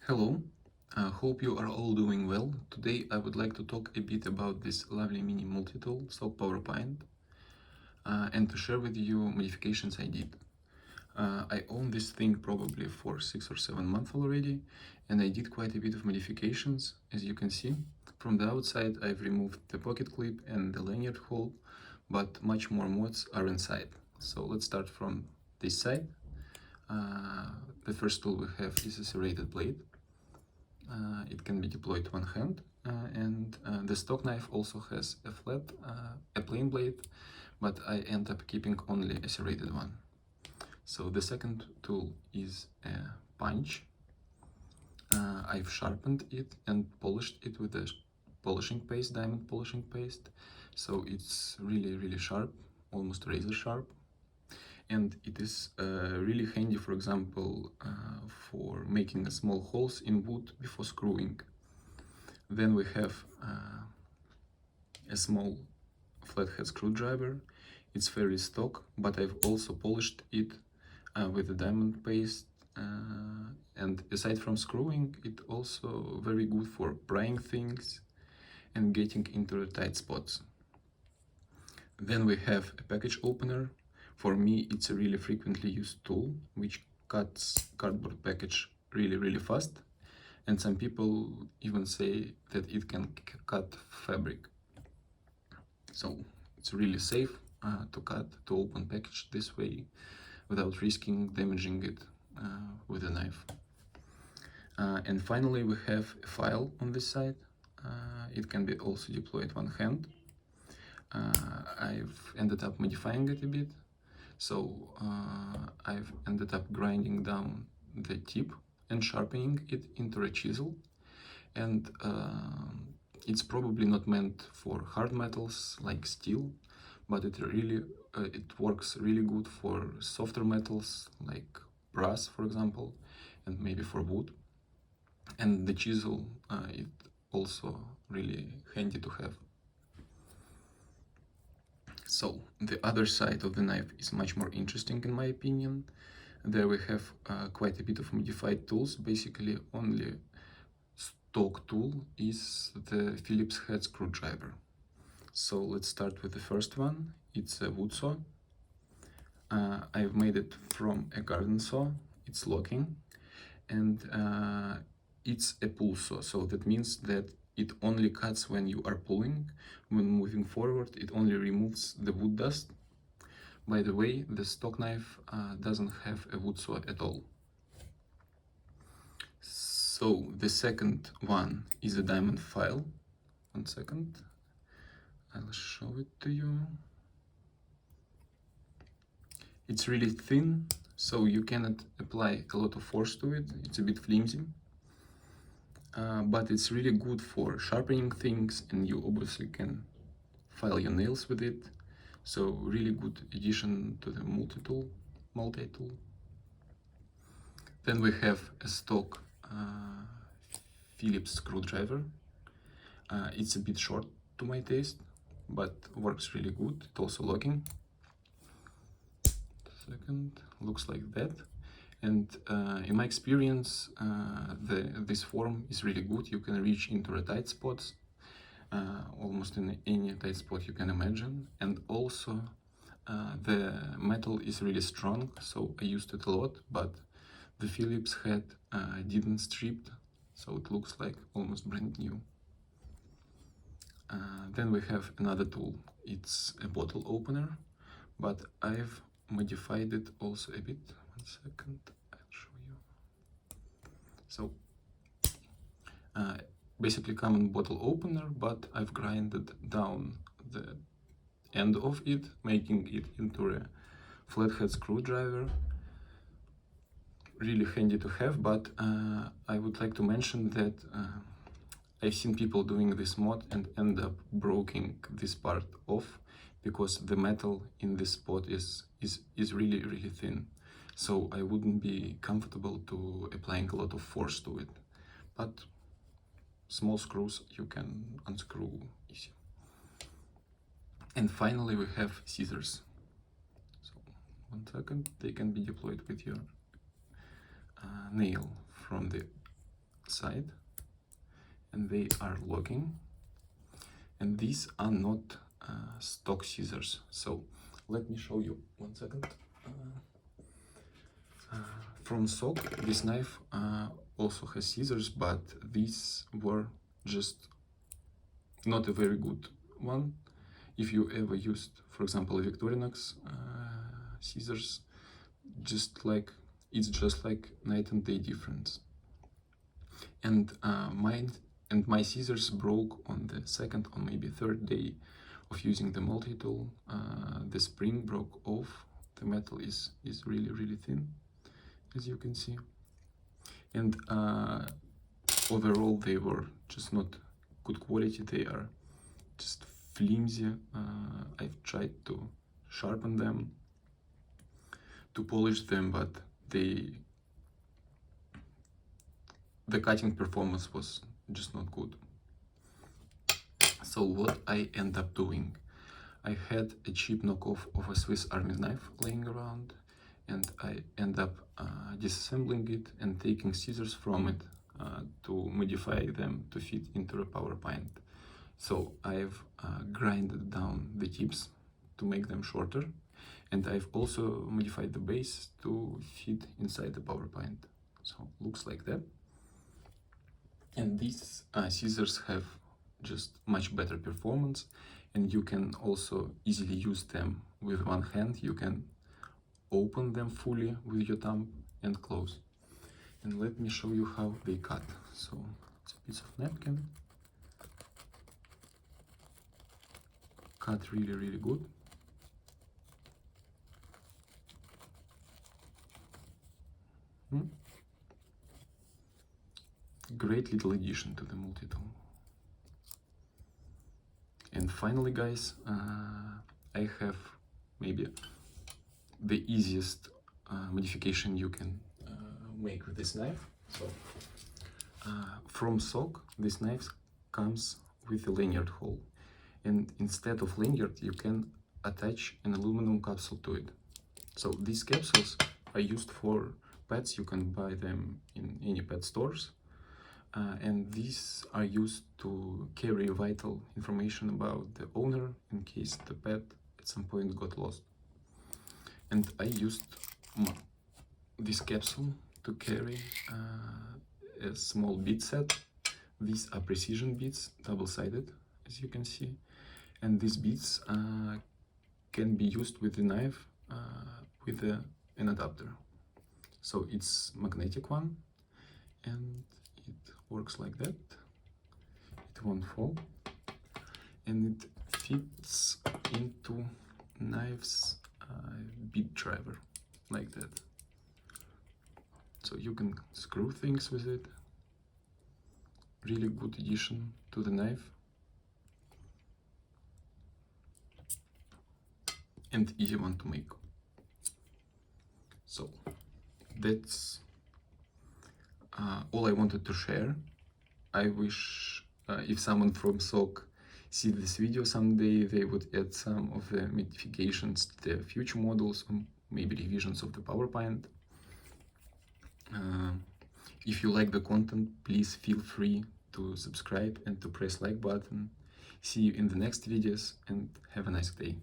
Hello, hope you are all doing well. Today I would like to talk a bit about this lovely mini multi-tool, Sog PowerPint, and to share with you modifications I did. I own this thing probably for 6 or 7 months already, and I did quite a bit of modifications, as you can see. From the outside I've removed the pocket clip and the lanyard hole, but much more mods are inside. So let's start from this side. The first tool we have is a serrated blade. It can be deployed one hand, and the stock knife also has a plain blade, but I end up keeping only a serrated one. So the second tool is a punch. I've sharpened it and polished it with a polishing paste, diamond polishing paste, so it's really sharp, almost razor sharp. And it is really handy, for example, for making small holes in wood before screwing. Then we have a small flathead screwdriver. It's very stock, but I've also polished it with a diamond paste. And aside from screwing, it also very good for prying things and getting into the tight spots. Then we have a package opener. For me, it's a really frequently used tool, which cuts cardboard package really fast. And some people even say that it can cut fabric. So it's really safe to open package this way without risking damaging it with a knife. And finally, we have a file on this side. It can be also deployed one hand. I've ended up modifying it a bit. So I've ended up grinding down the tip and sharpening it into a chisel. And it's probably not meant for hard metals like steel, but it works really good for softer metals like brass, for example, and maybe for wood. And the chisel is also really handy to have. So the other side of the knife is much more interesting in my opinion. There we have quite a bit of modified tools. Basically only stock tool is the Phillips head screwdriver. So let's start with the first one. It's a wood saw. I've made it from a garden saw. It's locking, and it's a pull saw, so that means that it only cuts when you are pulling. When moving forward, it only removes the wood dust. By the way, the stock knife doesn't have a wood saw at all. So the second one is a diamond file. One second, I'll show it to you. It's really thin, so you cannot apply a lot of force to it. It's a bit flimsy. But it's really good for sharpening things, and you obviously can file your nails with it. So really good addition to the multi-tool. Then we have a stock Phillips screwdriver. It's a bit short to my taste, but works really good. It's also locking. Second, looks like that. And in my experience, this form is really good. You can reach into the tight spots, almost in any tight spot you can imagine. And also the metal is really strong, so I used it a lot, but the Phillips head didn't strip, so it looks like almost brand new. Then we have another tool. It's a bottle opener, but I've modified it also a bit. One second, I'll show you. So basically common bottle opener, but I've grinded down the end of it, making it into a flathead screwdriver. Really handy to have, but I would like to mention that I've seen people doing this mod and end up breaking this part off because the metal in this spot is really thin. So I wouldn't be comfortable to applying a lot of force to it. But small screws you can unscrew easy. And finally we have scissors. So one second, they can be deployed with your nail from the side, and they are locking. And these are not stock scissors. So let me show you 1 second. From Sog, this knife also has scissors, but these were just not a very good one. If you ever used, for example, a Victorinox scissors, it's just like night and day difference. And my scissors broke on the second or maybe third day of using the multi-tool. The spring broke off. The metal is really thin, as you can see. And overall they were just not good quality. They are just flimsy. I've tried to sharpen them, to polish them, but the cutting performance was just not good. So what I end up doing, I had a cheap knockoff of a Swiss Army knife laying around, and I end up disassembling it and taking scissors from it to modify them to fit into a PowerPint. So I've grinded down the tips to make them shorter, and I've also modified the base to fit inside the PowerPint. So looks like that. And these scissors have just much better performance, and you can also easily use them with one hand. You can open them fully with your thumb and close. And let me show you how they cut. So it's a piece of napkin. Cut really good. Great little addition to the multi-tool. And finally, guys, I have maybe the easiest modification you can make with this knife. So from Sog, this knife comes with a lanyard hole, and instead of lanyard you can attach an aluminum capsule to it. So these capsules are used for pets. You can buy them in any pet stores. And these are used to carry vital information about the owner in case the pet at some point got lost. And I used this capsule to carry a small bead set. These are precision beads, double-sided, as you can see. And these beads can be used with the knife with an adapter. So it's magnetic one, and it works like that. It won't fall, and it fits into knife's bead driver like that. So you can screw things with it. Really good addition to the knife, and easy one to make. So that's all I wanted to share. I wish if someone from Sog see this video someday, they would add some of the modifications to the future models, or maybe revisions of the PowerPint. If you like the content, please feel free to subscribe and to press like button. See you in the next videos, and have a nice day.